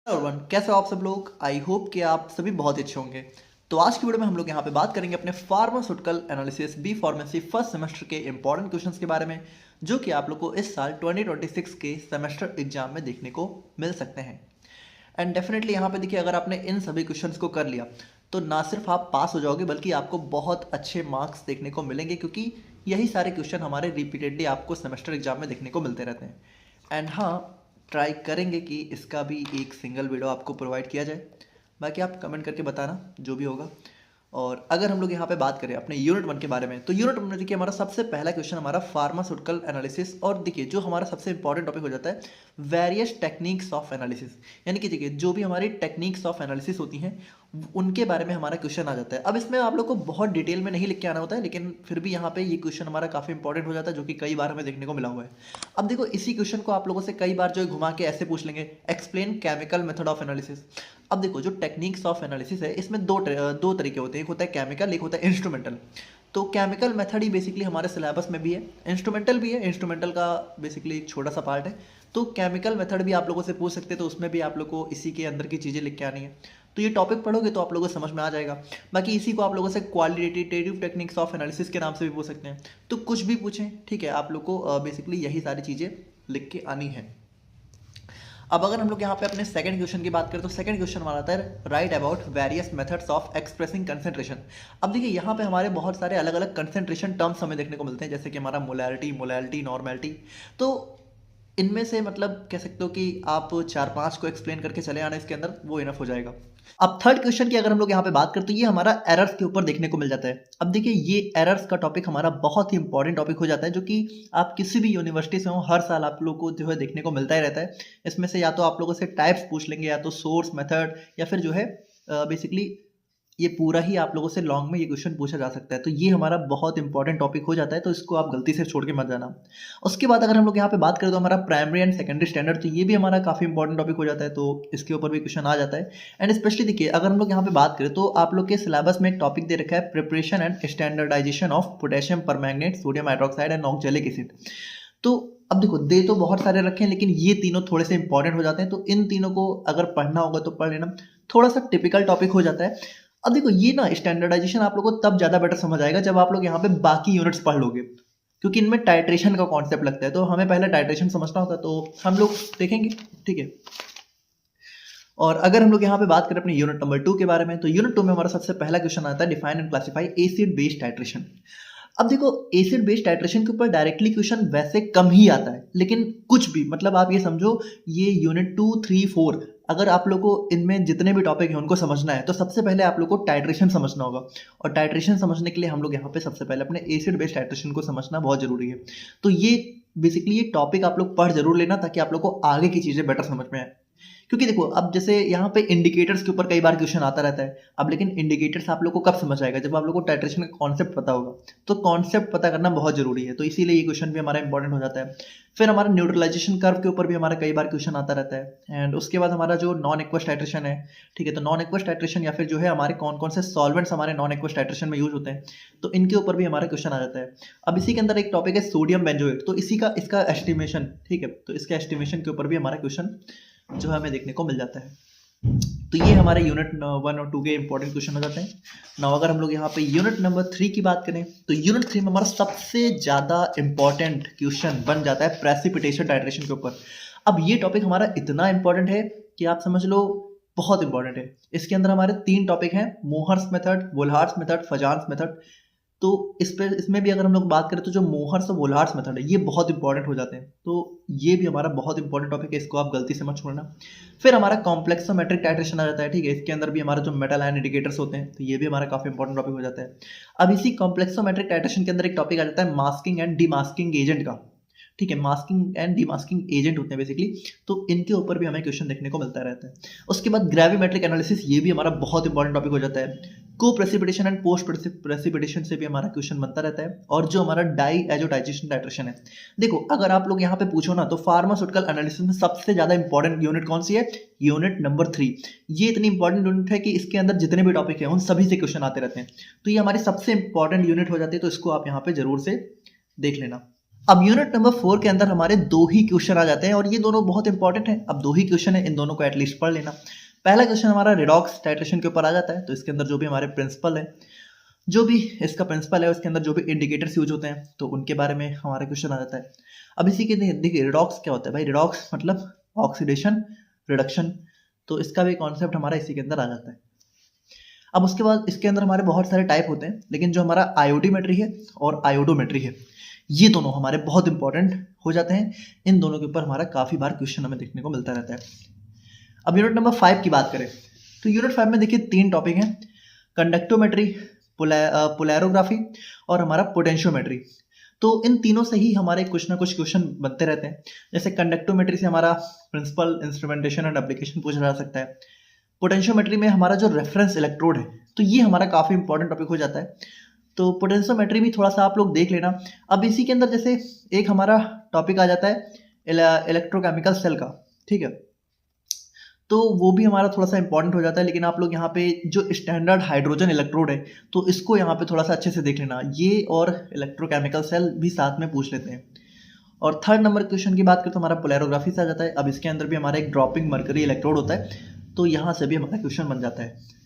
Everyone, कैसे हो आप सब लोग। आई होप कि आप सभी बहुत अच्छे होंगे। तो आज की वीडियो में हम लोग यहाँ पे बात करेंगे अपने pharmaceutical analysis B pharmacy first semester के इंपॉर्टेंट क्वेश्चंस के बारे में, जो कि आप लोग को इस साल 2026 के सेमेस्टर एग्जाम में देखने को मिल सकते हैं। एंड डेफिनेटली यहाँ पे देखिए, अगर आपने इन सभी क्वेश्चंस को कर लिया तो ना सिर्फ आप पास हो जाओगे बल्कि आपको बहुत अच्छे मार्क्स देखने को मिलेंगे, क्योंकि यही सारे क्वेश्चन हमारे रिपीटेडली आपको सेमेस्टर एग्जाम में देखने को मिलते रहते हैं। एंड हाँ, ट्राई करेंगे कि इसका भी एक सिंगल वीडियो आपको प्रोवाइड किया जाए। बाकी आप कमेंट करके बताना जो भी होगा। और अगर हम लोग यहाँ पे बात करें अपने यूनिट 1 के बारे में, तो यूनिट 1 में देखिए हमारा सबसे पहला क्वेश्चन हमारा फार्मास्यूटिकल एनालिसिस, और देखिए जो हमारा सबसे इंपॉर्टेंट टॉपिक हो जाता है वेरियस टेक्निक्स ऑफ एनालिसिस, यानी कि देखिए जो भी हमारी टेक्निक्स ऑफ एनालिसिस होती हैं उनके बारे में हमारा क्वेश्चन आ जाता है। अब इसमें आप लोग को बहुत डिटेल में नहीं लिख के आना होता है, लेकिन फिर भी यहाँ पे ये क्वेश्चन हमारा काफ़ी इंपॉर्टेंट हो जाता है, जो कि कई बार हमें देखने को मिला हुआ है। अब देखो, इसी क्वेश्चन को आप लोगों से कई बार जो है घुमा के ऐसे पूछ लेंगे, explain chemical method of analysis. अब देखो, जो टेक्निक्स ऑफ एनालिसिस है इसमें दो तरीके होते हैं, एक होता है केमिकल, एक होता है इंस्ट्रूमेंटल। तो केमिकल मेथड ही बेसिकली हमारे सिलेबस में भी है, इंस्ट्रूमेंटल भी है। इंस्ट्रूमेंटल का बेसिकली एक छोटा सा पार्ट है। तो केमिकल मेथड भी आप लोगों से पूछ सकते हैं, तो उसमें भी आप लोग को इसी के अंदर की चीज़ें लिख के आनी है। तो ये टॉपिक पढ़ोगे तो आप लोगों को समझ में आ जाएगा। बाकी इसी को आप लोगों से क्वालिटेटिव टेक्निक्स ऑफ एनालिसिस के नाम से भी पूछ सकते हैं। तो कुछ भी पूछें, ठीक है, आप लोग को बेसिकली यही सारी चीज़ें लिख के आनी है। अब अगर हम लोग यहाँ पे अपने सेकंड क्वेश्चन की बात करें, तो सेकंड क्वेश्चन हमारा आता है right about various methods of expressing concentration. अब देखिए यहाँ पे हमारे बहुत सारे अलग अलग कंसेंट्रेशन टर्म्स हमें देखने को मिलते हैं, जैसे कि हमारा मोलैरिटी, नॉर्मेलिटी। तो इनमें से मतलब कह सकते हो कि आप 4-5 को एक्सप्लेन करके चले आना इसके अंदर, वो इनफ हो जाएगा। अब थर्ड क्वेश्चन की अगर हम लोग यहाँ पे बात करें, तो ये हमारा एरर्स के ऊपर देखने को मिल जाता है। अब देखिए, ये एरर्स का टॉपिक हमारा बहुत ही इंपॉर्टेंट टॉपिक हो जाता है, जो कि आप किसी भी यूनिवर्सिटी से हो हर साल आप लोग को जो है देखने को मिलता ही रहता है। इसमें से या तो आप लोगों से टाइप्स पूछ लेंगे, या तो सोर्स, मेथड, या फिर जो है बेसिकली ये पूरा ही आप लोगों से लॉन्ग में ये क्वेश्चन पूछा जा सकता है। तो ये हमारा बहुत इंपॉर्टेंट टॉपिक हो जाता है, तो इसको आप गलती से छोड़ के मत जाना। उसके बाद अगर हम लोग यहाँ पे बात करें, तो हमारा प्राइमरी एंड सेकेंडरी स्टैंडर्ड, तो ये भी हमारा काफ़ी इंपॉर्टेंट टॉपिक हो जाता है, तो इसके ऊपर भी क्वेश्चन आ जाता है। एंड स्पेशली देखिए, अगर हम लोग यहाँ पे बात करें, तो आप लोग के सिलेबस में एक टॉपिक दे रखा है preparation and standardization of potassium permanganate, sodium hydroxide and oxalic acid. तो अब देखो, दे तो बहुत सारे रखे हैं, लेकिन ये तीनों थोड़े से इंपॉर्टेंट हो जाते हैं, तो इन तीनों को अगर पढ़ना होगा तो पढ़ लेना। थोड़ा सा टिपिकल टॉपिक हो जाता है। अब देखो, ये ना स्टैंडर्डाइजेशन आप लोगों को तब ज़्यादा बेटर समझ आएगा जब आप लोग यहाँ पे बाकी यूनिट्स पढ़ लोगे, क्योंकि इनमें टाइट्रेशन का कॉन्सेप्ट लगता है, तो हमें पहले टाइट्रेशन समझना होगा, तो हम लोग देखेंगे, ठीक है। और अगर हम लोग यहाँ पे बात करें अपने यूनिट नंबर 2 के बारे में, तो यूनिट 2 में हमारा सबसे पहला क्वेश्चन आता है define and classify acid based titration. अब देखो, एसिड बेस्ड टाइट्रेशन के ऊपर डायरेक्टली क्वेश्चन वैसे कम ही आता है, लेकिन कुछ भी मतलब आप ये समझो, ये यूनिट 2, 3, 4 अगर आप लोग को इनमें जितने भी टॉपिक हैं उनको समझना है, तो सबसे पहले आप लोग को टाइट्रेशन समझना होगा। और टाइट्रेशन समझने के लिए हम लोग यहाँ पे सबसे पहले अपने एसिड बेस्ड टाइट्रेशन को समझना बहुत जरूरी है। तो ये बेसिकली ये टॉपिक आप लोग पढ़ जरूर लेना, ताकि आप लोग को आगे की चीज़ें बेटर समझ में आए। क्योंकि देखो, अब जैसे यहाँ पे इंडिकेटर्स के ऊपर कई बार क्वेश्चन आता रहता है। अब लेकिन इंडिकेटर्स आप लोग को कब समझ आएगा, जब आप लोग को टाइट्रेशन का कॉन्सेप्ट पता होगा। तो कॉन्सेप्ट पता करना बहुत जरूरी है, तो इसीलिए ये क्वेश्चन भी हमारा इंपॉर्टेंट हो जाता है। फिर हमारा न्यूट्रलाइजेशन कर्व के ऊपर भी हमारा कई बार क्वेश्चन आता रहता है। एंड उसके बाद हमारा जो नॉन एक्वस टाइट्रेशन है, ठीक है, तो नॉन एक्वस टाइट्रेशन या फिर जो है हमारे कौन कौन से सॉल्वेंट्स हमारे नॉन एक्वस टाइट्रेशन में यूज होते हैं, तो इनके ऊपर भी हमारा क्वेश्चन आ जाता है। अब इसी के अंदर एक टॉपिक है सोडियम बेंजोएट, तो इसका एस्टिमेशन, ठीक है, तो इसके एस्टिमेशन के ऊपर भी हमारा क्वेश्चन जो हमें देखने को मिल जाता है। तो ये हमारे यूनिट 1 और 2 के इंपॉर्टेंट क्वेश्चन हो जाते हैं। नाउ अगर हम लोग यहाँ पे यूनिट नंबर 3 की बात करें, तो यूनिट 3 में हमारा सबसे ज़्यादा इंपॉर्टेंट क्वेश्चन बन जाता है प्रेसिपिटेशन टाइट्रेशन के ऊपर। अब ये टॉपिक हमारा इतना इंपॉर्टेंट है कि आप समझ लो बहुत इंपॉर्टेंट है। इसके अंदर हमारे 3 टॉपिक हैं, Mohr's method, Volhard's method, Fajans method. तो इसमें भी अगर हम लोग बात करें, तो जो मोहर्स और वोल्हार्स मेथड है ये बहुत इंपॉर्टेंट हो जाते हैं, तो ये भी हमारा बहुत इंपॉर्टेंट टॉपिक है, इसको आप गलती से मत छोड़ना। फिर हमारा कॉम्प्लेक्सोमेट्रिक टाइट्रेशन आ जाता है, ठीक है, इसके अंदर भी हमारा जो मेटल आयन इंडिकेटर्स होते हैं, तो ये भी हमारा काफी इंपॉर्टेंट टॉपिक हो जाता है। अब इसी कॉम्प्लेक्सोमेट्रिक टाइट्रेशन के अंदर एक टॉपिक आ जाता है मास्किंग एंड डीमास्किंग एजेंट का, ठीक है, मास्किंग एंड डीमास्किंग एजेंट होते हैं बेसिकली, तो इनके ऊपर भी हमें क्वेश्चन देखने को मिलता रहता है। उसके बाद ग्रेविमेट्रिक एनालिसिस, ये भी हमारा बहुत इंपॉर्टेंट टॉपिक हो जाता है। को प्रेसिपिटेशन एंड पोस्ट प्रेसिपिटेशन से भी हमारा क्वेश्चन बनता रहता है। और जो हमारा डाई एजोटाइजेशन टाइट्रेशन है, देखो अगर आप लोग यहाँ पे पूछो ना, तो फार्मास्यूटिकल एनालिसिस में सबसे ज्यादा इंपॉर्टेंट यूनिट कौन सी है, यूनिट नंबर 3। ये इतनी इंपॉर्टेंट यूनिट है कि इसके अंदर जितने भी टॉपिक है उन सभी से क्वेश्चन आते रहते हैं, तो ये हमारी सबसे इंपॉर्टेंट यूनिट हो जाती है, तो इसको आप यहाँ पे जरूर से देख लेना। अब यूनिट नंबर 4 के अंदर हमारे दो ही क्वेश्चन आ जाते हैं और ये दोनों बहुत इंपॉर्टेंट हैं। अब दो ही क्वेश्चन है, इन दोनों को एटलीस्ट पढ़ लेना। पहला क्वेश्चन हमारा रिडॉक्स टाइट्रेशन के ऊपर आ जाता है, तो इसके अंदर जो भी हमारे प्रिंसिपल है, जो भी इसका प्रिंसिपल है, उसके अंदर जो भी इंडिकेटर्स यूज होते हैं, तो उनके बारे में हमारा क्वेश्चन आ जाता है। अब इसी के देखिए रिडॉक्स क्या होता है भाई, रिडॉक्स मतलब ऑक्सीडेशन रिडक्शन, तो इसका भी कॉन्सेप्ट हमारा इसी के अंदर आ जाता है। अब उसके बाद इसके अंदर हमारे बहुत सारे टाइप होते हैं, लेकिन जो हमारा आयोडीमेट्री है और आयोडोमेट्री है, ये दोनों हमारे बहुत इंपॉर्टेंट हो जाते हैं। इन दोनों के ऊपर हमारा काफ़ी बार क्वेश्चन हमें देखने को मिलता रहता है। अब यूनिट नंबर 5 की बात करें तो यूनिट 5 में देखिए 3 टॉपिक हैं, कंडक्टोमेट्री, पोलैरोग्राफी और हमारा पोटेंशियोमेट्री। तो इन तीनों से ही हमारे कुछ ना कुछ क्वेश्चन बनते रहते हैं। जैसे कंडक्टोमेट्री से हमारा प्रिंसिपल, इंस्ट्रूमेंटेशन एंड एप्लीकेशन पूछा जा सकता है। पोटेंशियोमेट्री में हमारा जो रेफरेंस इलेक्ट्रोड है, तो ये हमारा काफ़ी इंपॉर्टेंट टॉपिक हो जाता है। तो पोटेंशियोमेट्री भी थोड़ा सा आप लोग देख लेना। अब इसी के अंदर जैसे एक हमारा टॉपिक आ जाता है इलेक्ट्रोकेमिकल सेल का, ठीक है, तो वो भी हमारा थोड़ा सा इंपॉर्टेंट हो जाता है। लेकिन आप लोग यहाँ पे जो स्टैंडर्ड हाइड्रोजन इलेक्ट्रोड है, तो इसको यहाँ पे थोड़ा सा अच्छे से देख लेना, ये और इलेक्ट्रोकेमिकल सेल भी साथ में पूछ लेते हैं। और थर्ड नंबर क्वेश्चन की बात करें तो हमारा पोलैरोग्राफी से आ जाता है। अब इसके अंदर भी हमारा एक ड्रॉपिंग मर्करी इलेक्ट्रोड होता है, तो यहाँ से भी हमारा क्वेश्चन बन जाता है।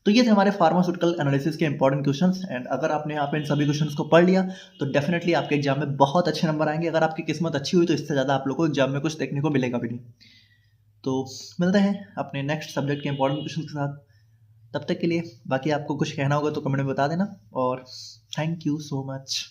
तो ये थे हमारे फार्मास्यूटिकल एनालिसिस के इंपॉर्टेंट क्वेश्चंस। एंड अगर आपने यहाँ पे इन सभी क्वेश्चंस को पढ़ लिया तो डेफिनेटली आपके एग्जाम में बहुत अच्छे नंबर आएंगे। अगर आपकी किस्मत अच्छी हुई तो इससे ज़्यादा आप लोग को एग्जाम में कुछ देखने को मिलेगा भी नहीं। तो मिलते हैं अपने नेक्स्ट सब्जेक्ट के इंपॉर्टेंट क्वेश्चन के साथ। तब तक के लिए बाकी आपको कुछ कहना होगा तो कमेंट में बता देना, और थैंक यू सो मच।